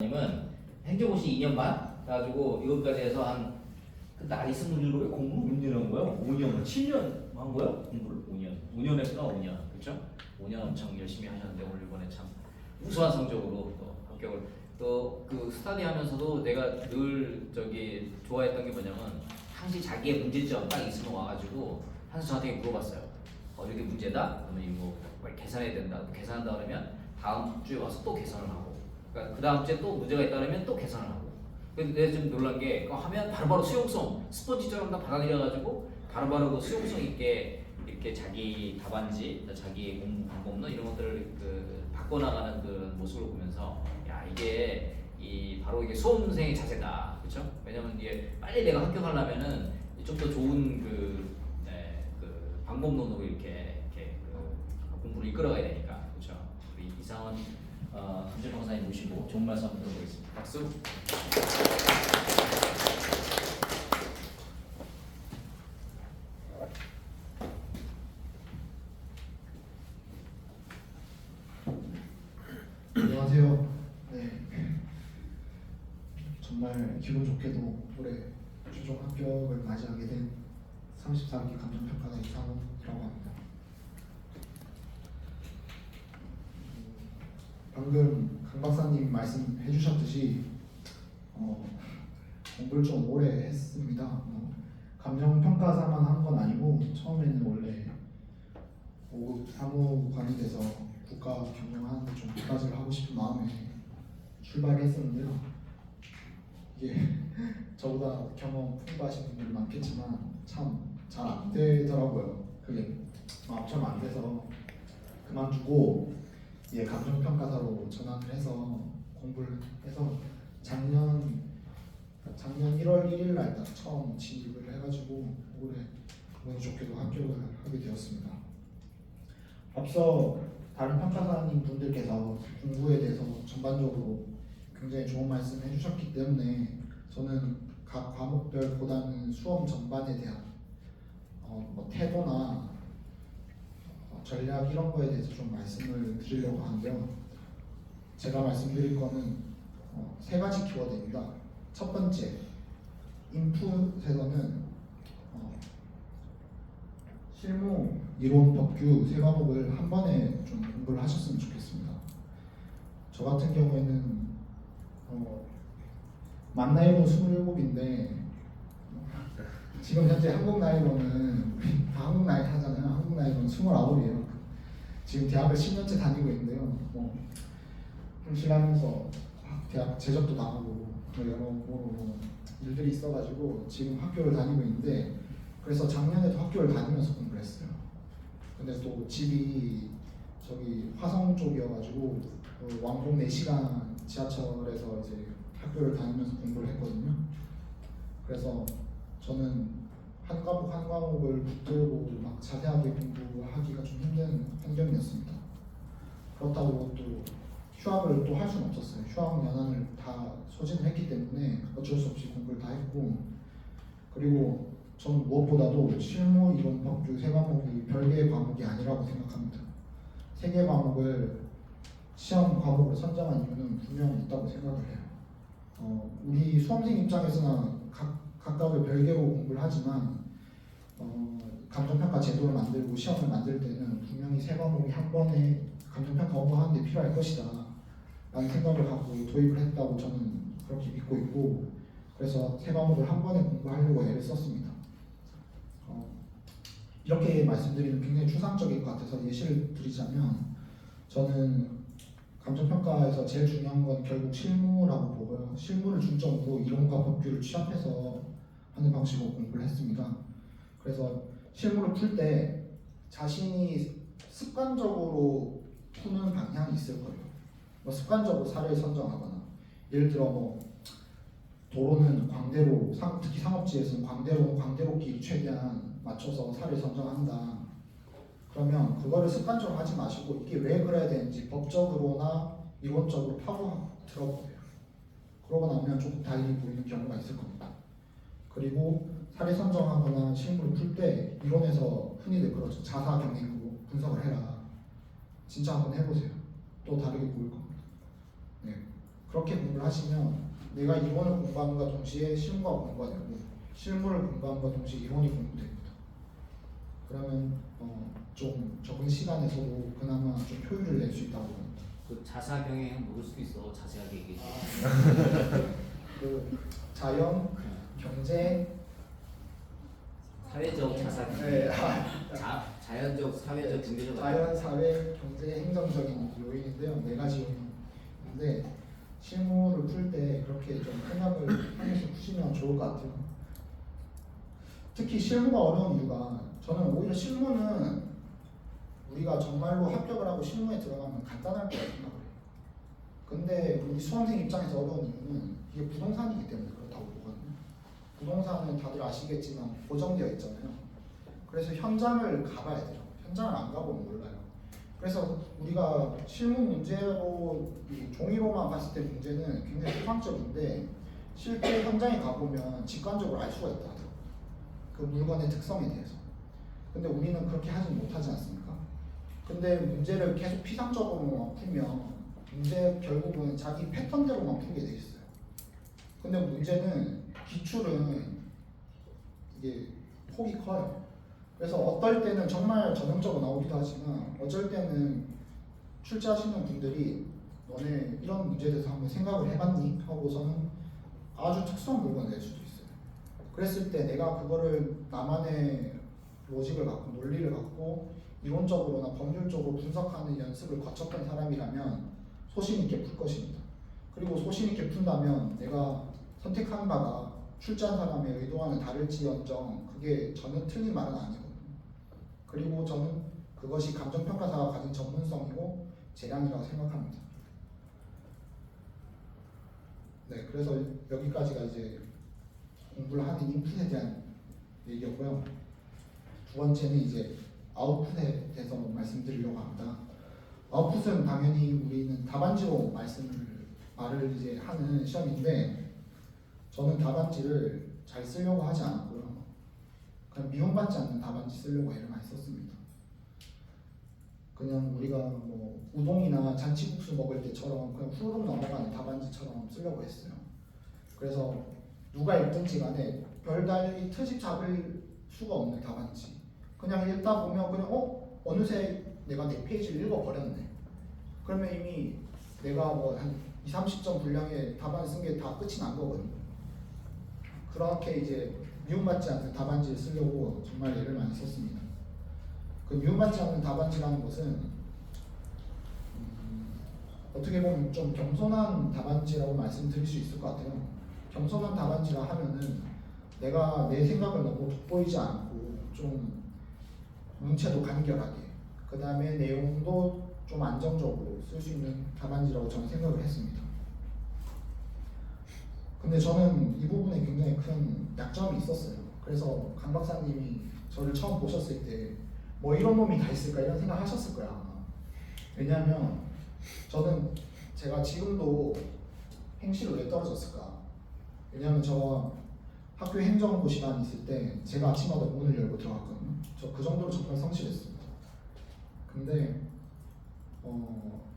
님은 행정고시 2년 반 가지고 이것까지 해서 한 나이 27에 공부 몇 년 한 거야? 5년, 7년 한 거야? 공부를 5년 했구나. 5년, 그렇죠? 5년 엄청 열심히 하셨는데 오늘 이번에 참 우수한 성적으로 또 합격을. 또 그 스터디 하면서도 내가 늘 좋아했던 게 뭐냐면 항상 자기의 문제점 딱 있으면 와가지고 항상 저한테 물어봤어요. 이게 문제다? 그러면 이거 빨리 계산해야 된다. 계산한다 그러면 다음 주에 와서 또 계산을 하고, 그러니까 그 다음 주에 또 문제가 있다 그러면 또 계산을 하고. 근데 내가 좀 놀란 게 그거 하면 바로바로 수용성, 스펀지처럼 다 받아들여가지고 바로바로 그 수용성 있게 이렇게 자기 답안지, 자기 공부 방법론 이런 것들을 바꿔나가는 그 모습을 보면서 야, 이게 바로 이게 수험생의 자세다, 그렇죠? 왜냐면 이게 빨리 내가 합격하려면은 좀 더 좋은 그 방법론으로 이렇게 공부를 이끌어가야 되니까, 그렇죠? 우리 이상원 김재평 강사님 모시고 좋은 말씀 한번 들어보겠습니다. 박수. 안녕하세요. 네, 정말 기분 좋게도 올해 최종 합격을 맞이하게 된 34기 감정평가사 이상훈이라고 합니다. 방금 강 박사님 말씀해 주셨듯이 공부를 좀 오래 했습니다. 감정평가사만 한 건 아니고 처음에는 원래 5급 사무관이 돼서 국가 경영하는데 좀 국가직을 하고 싶은 마음에 출발했었는데요. 이게 저보다 경험 풍부하신 분들이 많겠지만 참 잘 안 되더라고요. 그게 마음처럼 안 돼서 그만두고 감정평가사로 전환을 해서 공부를 해서 작년 1월 1일 날 딱 처음 진입을 해가지고 올해 운이 좋게도 합격을 하게 되었습니다. 앞서 다른 평가사님 분들께서 공부에 대해서 전반적으로 굉장히 좋은 말씀 해주셨기 때문에 저는 각 과목별보다는 수험 전반에 대한 태도나 전략 이런 거에 대해서 좀 말씀을 드리려고 하는데요. 제가 말씀드릴 거는 세 가지 키워드입니다. 첫 번째, 인풋에서는 실무, 이론, 법규 세 과목을 한 번에 좀 공부를 하셨으면 좋겠습니다. 저 같은 경우에는 만 나이로 27인데 지금 현재 한국 나이로는 다 한국 나이 하잖아요. 한국 나이로는 29이에요. 지금 대학을 10년째 다니고 있는데요. 현실하면서 대학 제접도 나가고 여러 일들이 있어가지고 지금 학교를 다니고 있는데, 그래서 작년에도 학교를 다니면서 공부를 했어요. 근데 또 집이 저기 화성 쪽이어가지고 왕복 4시간 지하철에서 이제 학교를 다니면서 공부를 했거든요. 그래서 저는 한 과목을 붙들고 막 자세하게 공부하기가 좀 힘든 환경이었습니다. 그렇다고 또 휴학을 또 할 수는 없었어요. 휴학 연한을 다 소진을 했기 때문에 어쩔 수 없이 공부를 다 했고, 그리고 저는 무엇보다도 실무, 이론, 법규 세 과목이 별개의 과목이 아니라고 생각합니다. 세 개 과목을 시험 과목으로 선정한 이유는 분명히 있다고 생각을 해요. 우리 수험생 입장에서는 각각을 별개로 공부를 하지만 감정평가 제도를 만들고 시험을 만들 때는 분명히 세 과목이 한 번에 감정평가 업무하는데 필요할 것이다 라는 생각을 갖고 도입을 했다고 저는 그렇게 믿고 있고, 그래서 세 과목을 한 번에 공부하려고 애를 썼습니다. 이렇게 말씀드리면 굉장히 추상적일 것 같아서 예시를 드리자면, 저는 감정평가에서 제일 중요한 건 결국 실무라고 보고요. 실무를 중점으로 이론과 법규를 취합해서 하는 방식으로 공부를 했습니다. 그래서 실무를 풀 때 자신이 습관적으로 푸는 방향이 있을 거예요. 습관적으로 사례를 선정하거나, 예를 들어 도로는 광대로, 특히 상업지에서는 광대로끼리 최대한 맞춰서 사례를 선정한다. 그러면 그거를 습관적으로 하지 마시고 이게 왜 그래야 되는지 법적으로나 이론적으로 파고 들어보세요. 그러고 나면 조금 달리 보이는 경우가 있을 겁니다. 그리고 사례 선정하거나 실무를 풀 때 이론에서 흔히들 그렇죠. 자사 경행으로 분석을 해라. 진짜 한번 해보세요. 또 다르게 보일 겁니다. 네. 그렇게 공부를 하시면 내가 이론을 공부함과 동시에 실무가 공부가 되고 실무를 공부함과 동시에 이론이 공부됩니다. 그러면 좀 적은 시간에서도 그나마 좀 효율을 낼 수 있다고 봅니다. 그 자사병행 모를 수도 있어. 자세하게 얘기해. 그 자연, 경제, 사회적 자사. 네, 자연적, 사회적, 경제적. 자연, 사회, 경제, 행정적인 요인인데요. 네 가지 요인인데 실무를 풀 때 그렇게 좀 생각을 하면서 푸시면 좋을 것 같아요. 특히 실무가 어려운 이유가 저는 오히려 실무는 우리가 정말로 합격을 하고 실무에 들어가면 간단할 거라고 생각을 해요. 근데 우리 수험생 입장에서 어려운 이유는 이게 부동산이기 때문에 그렇다고 보거든요. 부동산은 다들 아시겠지만 고정되어 있잖아요. 그래서 현장을 가봐야 돼요. 현장을 안 가보면 몰라요. 그래서 우리가 실무 문제로 이 종이로만 봤을 때 문제는 굉장히 추상적인데 실제 현장에 가보면 직관적으로 알 수가 있다. 그 물건의 특성에 대해서. 근데 우리는 그렇게 하지 못하지 않습니까? 근데 문제를 계속 피상적으로만 풀면 문제 결국은 자기 패턴대로만 풀게 돼 있어요. 근데 문제는 기출은 이게 폭이 커요. 그래서 어떨 때는 정말 전형적으로 나오기도 하지만 어쩔 때는 출제하시는 분들이 너네 이런 문제에 대해서 한번 생각을 해봤니? 하고서는 아주 특수한 물건을 낼 수도 있어요. 그랬을 때 내가 그거를 나만의 로직을 갖고 논리를 갖고 이론적으로나 법률적으로 분석하는 연습을 거쳤던 사람이라면 소신 있게 풀 것입니다. 그리고 소신 있게 푼다면 내가 선택한 바가 출제한 사람의 의도와는 다를지언정 그게 전혀 틀린 말은 아니거든요. 그리고 저는 그것이 감정평가사가 가진 전문성이고 재량이라고 생각합니다. 네, 그래서 여기까지가 이제 공부를 하는 인풋에 대한 얘기였고요. 두 번째는 이제 아웃풋에 대해서 말씀드리려고 합니다. 아웃풋은 당연히 우리는 답안지로 말을 이제 하는 시험인데 저는 답안지를 잘 쓰려고 하지 않았고요. 그냥 미움받지 않는 답안지 쓰려고 애를 많이 썼습니다. 그냥 우리가 뭐 우동이나 잔치국수 먹을 때처럼 그냥 후루룩 넘어가는 답안지처럼 쓰려고 했어요. 그래서 누가 읽든지 간에 별다른 트집 잡을 수가 없는 답안지. 그냥 읽다 보면 그냥 어느새 내가 4페이지를 읽어버렸네. 그러면 이미 내가 뭐 한 20-30점 분량의 답안 쓴 게 다 끝이 난 거거든요. 그렇게 이제 미움받지 않는 답안지를 쓰려고 정말 애를 많이 썼습니다. 그 미움받지 않는 답안지라는 것은 어떻게 보면 좀 겸손한 답안지라고 말씀드릴 수 있을 것 같아요. 겸손한 답안지라 하면은 내가 내 생각을 너무 돋보이지 않고 좀 문체도 간결하게 그 다음에 내용도 좀 안정적으로 쓸 수 있는 답안지라고 저는 생각을 했습니다. 근데 저는 이 부분에 굉장히 큰 약점이 있었어요. 그래서 강 박사님이 저를 처음 보셨을 때 뭐 이런 놈이 다 있을까 이런 생각 하셨을 거야 아마. 왜냐하면 저는 제가 지금도 행시로 왜 떨어졌을까? 왜냐하면 저 학교 행정부 시간이 있을 때 제가 아침마다 문을 열고 들어갔거든요. 저 그 정도로 정말 성실했습니다. 근데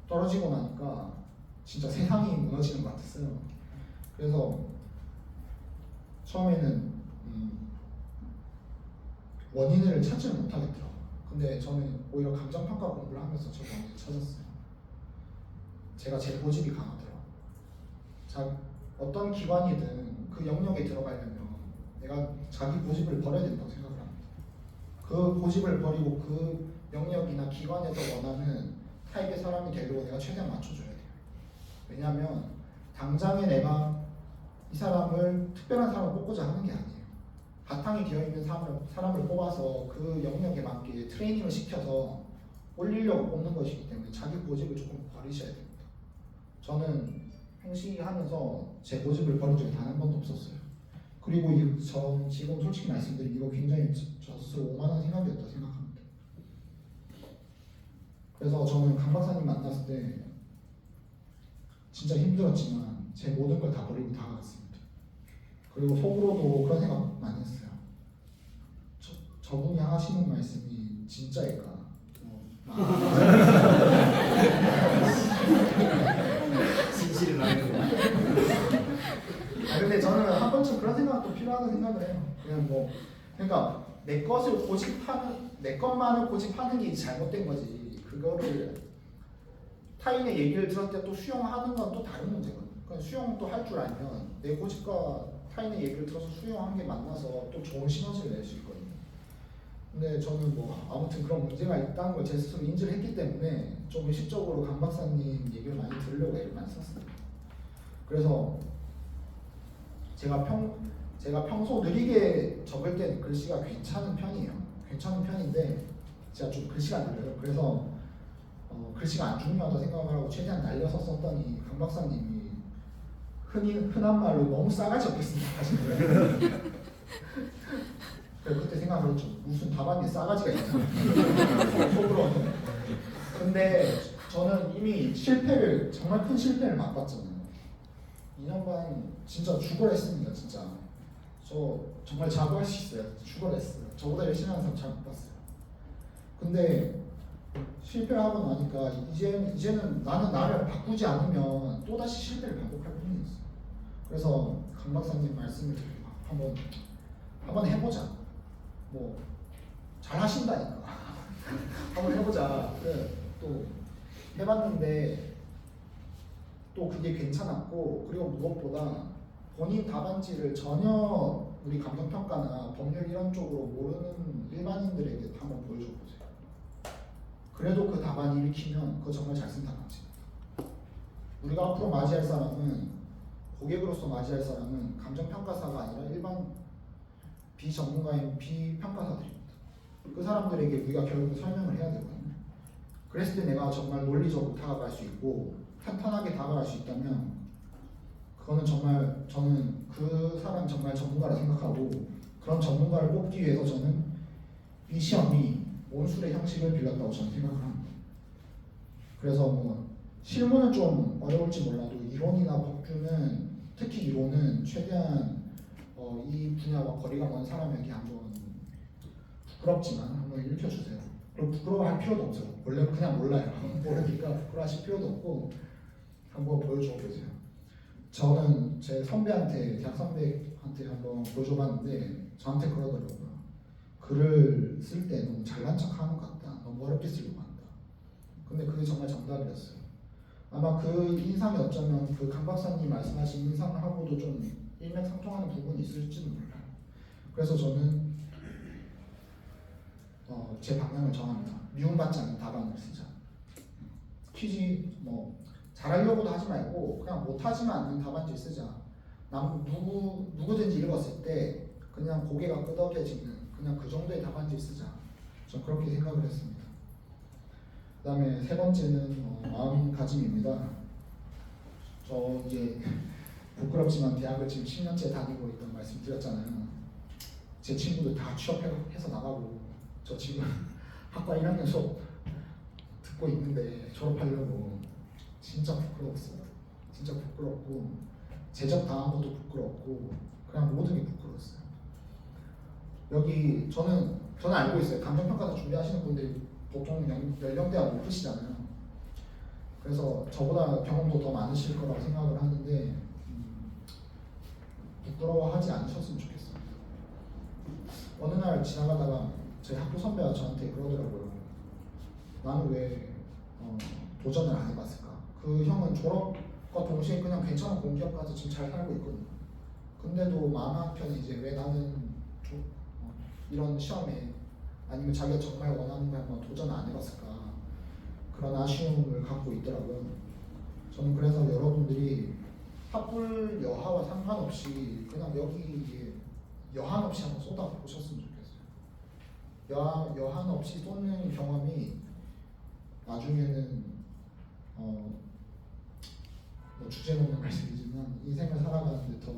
떨어지고 나니까 진짜 세상이 무너지는 것 같았어요. 그래서 처음에는 원인을 찾지를 못하겠더라고요. 근데 저는 오히려 감정평가 공부를 하면서 저 원인을 찾았어요. 제가 제 고집이 강하더라고요. 어떤 기관이든 그 영역에 들어가려면 내가 자기 고집을 버려야 된다고 생각을 합니다. 그 고집을 버리고 그 영역이나 기관에서 원하는 타입의 사람이 되려고 내가 최대한 맞춰줘야 돼요. 왜냐하면 당장에 내가 이 사람을 특별한 사람을 뽑고자 하는 게 아니에요. 바탕이 되어있는 사람을 뽑아서 그 영역에 맞게 트레이닝을 시켜서 올리려고 뽑는 것이기 때문에 자기 고집을 조금 버리셔야 됩니다. 저는 행시하면서 제 고집을 버린 적이 단 한 번도 없었어요. 그리고 전 지금 솔직히 말씀드리면 이거 굉장히 저 스스로 오만한 생각이었다고 생각합니다. 그래서 저는 강 박사님 만났을 때 진짜 힘들었지만 제 모든 걸 다 버리고 다가갔습니다. 그리고 속으로도 그런 생각 많이 했어요. 저분이 하시는 말씀이 진짜일까? 진실을 말하는구나. 하나 또 필요하다고 생각을 해요. 그냥 뭐 그러니까 내 것을 고집하는 내 것만을 고집하는 게 잘못된 거지. 그거를 타인의 얘기를 들을 때 또 수용하는 건 또 다른 문제거든. 그러니까 수용 또 할 줄 알면 내 고집과 타인의 얘기를 들어서 수용하는 게 만나서 또 좋은 시너지를 낼 수 있거든요. 근데 저는 뭐 아무튼 그런 문제가 있다는 걸 제 스스로 인지를 했기 때문에 좀 의식적으로 강 박사님 얘기를 많이 들으려고 애를 많이 썼어요. 그래서 제가 평소 느리게 적을 때 글씨가 괜찮은 편이에요. 괜찮은 편인데 제가 좀 글씨가 느려요. 그래서 글씨가 안 중요하다 생각을 하고 최대한 날려서 썼더니 강 박사님이 흔한 말로 너무 싸가지 없겠습니다 하시는 거예요. 그래서 그때 생각을 했죠. 무슨 답안에 싸가지가 있나 속으로. 근데 저는 이미 정말 큰 실패를 맛봤잖아요. 2년 반 진짜 죽어랬습니다. 진짜 저 정말 자부할 수 있어요. 죽어랬어요. 저보다 열심히 하는 사람 잘 못 봤어요. 근데 실패를 하고 나니까 이제는 나는 나를 바꾸지 않으면 또다시 실패를 반복할 뿐이었어요. 그래서 강 박사님 말씀을 듣고 한번 해보자. 뭐 잘하신다니까. 한번 해보자. 그래 또 해봤는데 또 그게 괜찮았고, 그리고 무엇보다 본인 답안지를 전혀 우리 감정평가나 법률 이런 쪽으로 모르는 일반인들에게 한번 보여줘보세요. 그래도 그 답안이 읽히면 그거 정말 잘 쓴 답안지. 우리가 앞으로 맞이할 사람은, 고객으로서 맞이할 사람은 감정평가사가 아니라 일반 비전문가인 비평가사들입니다. 그 사람들에게 우리가 결국 설명을 해야 되거든요. 그랬을 때 내가 정말 논리적으로 다가갈 수 있고 탄탄하게 다가갈 수 있다면 그거는 정말 저는 그 사람 정말 전문가라 생각하고, 그런 전문가를 뽑기 위해서 저는 이 시험이 온술의 형식을 빌렸다고 저는 생각을 합니다. 그래서 뭐 실무는 좀 어려울지 몰라도 이론이나 법규는, 특히 이론은 최대한 이 분야와 거리가 먼 사람에게 한번 부끄럽지만 한번 읽혀주세요. 그리고 부끄러워할 필요도 없어요. 원래 그냥 몰라요. 모르니까 부끄러워하실 필요도 없고 한번 보여줘 보세요. 저는 제 선배한테, 대학 선배한테 한번 보여줘봤는데 저한테 그러더라고요. 글을 쓸 때 너무 잘난 척하는 것 같다. 너무 어렵게 쓰려고 한다. 근데 그게 정말 정답이었어요. 아마 그 인상이 어쩌면 그 강 박사님 말씀하신 인상하고도 좀 일맥상통하는 부분이 있을지도 몰라요. 그래서 저는 제 방향을 정합니다. 미움받지 않는 답안을 쓰자. 퀴즈 뭐 잘하려고도 하지 말고 그냥 못하지만 않는 답안지 쓰자. 누구든지 읽었을 때 그냥 고개가 끄덕여지는 그냥 그 정도의 답안지 쓰자. 전 그렇게 생각을 했습니다. 그 다음에 세 번째는 마음가짐입니다. 저 이제 부끄럽지만 대학을 지금 10년째 다니고 있다는 말씀 드렸잖아요. 제 친구들 다 취업해서 나가고 저 지금 학과 1학년 수업 듣고 있는데 졸업하려고 진짜 부끄러웠어요. 진짜 부끄럽고 제적 당한 것도 부끄럽고 그냥 모든 게 부끄러웠어요. 여기 저는 알고 있어요. 감정평가사 준비하시는 분들이 보통 연령대가 높으시잖아요. 그래서 저보다 경험도 더 많으실 거라고 생각을 하는데 부끄러워하지 않으셨으면 좋겠어요. 어느 날 지나가다가 저희 학교 선배가 저한테 그러더라고요. 나는 왜 도전을 안 해봤을까? 그 형은 졸업과 동시에 그냥 괜찮은 공기업 가서 지금 잘 살고 있거든요. 근데도 마음 한편에 이제 왜 나는 이런 시험에 아니면 자기가 정말 원하는 걸 한번 도전 안 해봤을까? 그런 아쉬움을 갖고 있더라고요. 저는 그래서 여러분들이 합불 여하와 상관없이 그냥 여기 여한 없이 한번 쏟아보셨으면 좋겠어요. 여한 없이 쏟는 경험이 나중에는 뭐 주제 없는 말씀이지만 인생을 살아가는데 더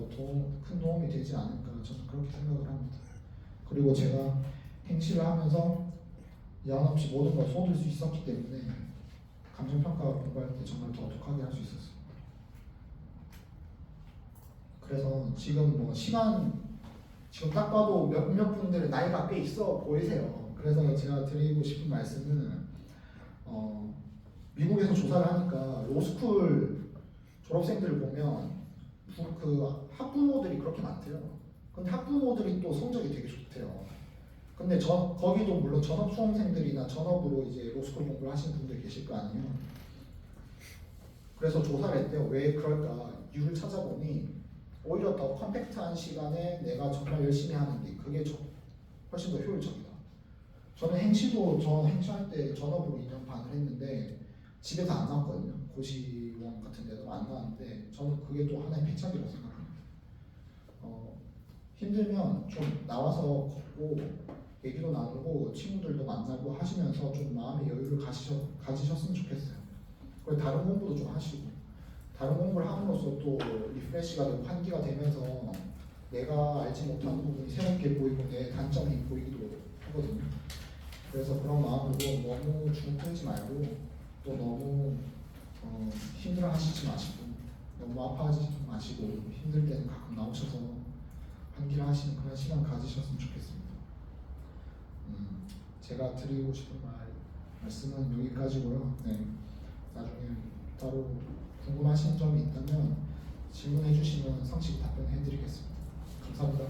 큰 도움이 되지 않을까 저는 그렇게 생각을 합니다. 그리고 제가 행시를 하면서 여한 없이 모든 걸 쏟을 수 있었기 때문에 감정평가 공부할 때 정말 더 독하게 할 수 있었어요. 그래서 지금 뭐 지금 딱 봐도 몇몇 분들은 나이가 꽤 있어 보이세요. 그래서 제가 드리고 싶은 말씀은 미국에서 조사를 하니까 로스쿨 졸업생들을 보면 그 학부모들이 그렇게 많대요. 근데 학부모들이 또 성적이 되게 좋대요. 근데 거기도 물론 전업 수험생들이나 전업으로 이제 로스쿨 공부를 하시는 분들 계실 거 아니에요. 그래서 조사를 했대요. 왜 그럴까 이유를 찾아보니 오히려 더 컴팩트한 시간에 내가 정말 열심히 하는 게 그게 훨씬 더 효율적이다. 저는 저 행시할 때 전업으로 2년 반을 했는데 집에서 안 나왔거든요. 고시원 같은 데도 안 나왔는데 저는 그게 또 하나의 패착이라고 생각합니다. 힘들면 좀 나와서 걷고 얘기도 나누고 친구들도 만나고 하시면서 좀 마음의 여유를 가지셨으면 좋겠어요. 그리고 다른 공부도 좀 하시고 다른 공부를 함으로써 또 리프레시가 되고 환기가 되면서 내가 알지 못하는 부분이 새롭게 보이고 내 단점이 보이기도 하거든요. 그래서 그런 마음으로 너무 중증지 말고 또 너무 힘들어 하시지 마시고 너무 아파하지 마시고 힘들 때는 가끔 나오셔서 환기를 하시는 그런 시간 가지셨으면 좋겠습니다. 제가 드리고 싶은 말씀은 여기까지고요. 네. 나중에 따로 궁금하신 점이 있다면 질문해 주시면 성실히 답변해 드리겠습니다. 감사합니다.